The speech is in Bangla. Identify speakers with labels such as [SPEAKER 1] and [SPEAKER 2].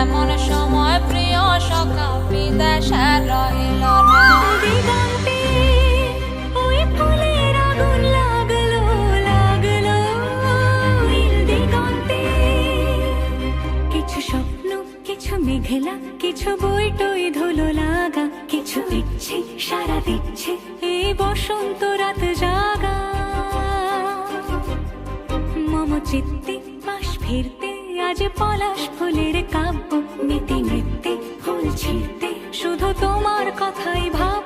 [SPEAKER 1] এমন সময় প্রিয় সখা বিদেশে রহিল রে। দিগন্তে ওই ফুলের আগুন লাগলো লাগলো দিগন্তে। কিছু স্বপ্ন কিছু মেঘলা কিছু বইটই ধুলো লাগা, কিছু ইচ্ছে সারা দিচ্ছে এই বসন্ত রাত জাগা। মম চিত্তে মাস ফিরতে আজ পলাশ ফুলের কাব্য, নীতি নৃত্যে ফুল ছিঁড়তে শুধু তোমার কথাই ভাব।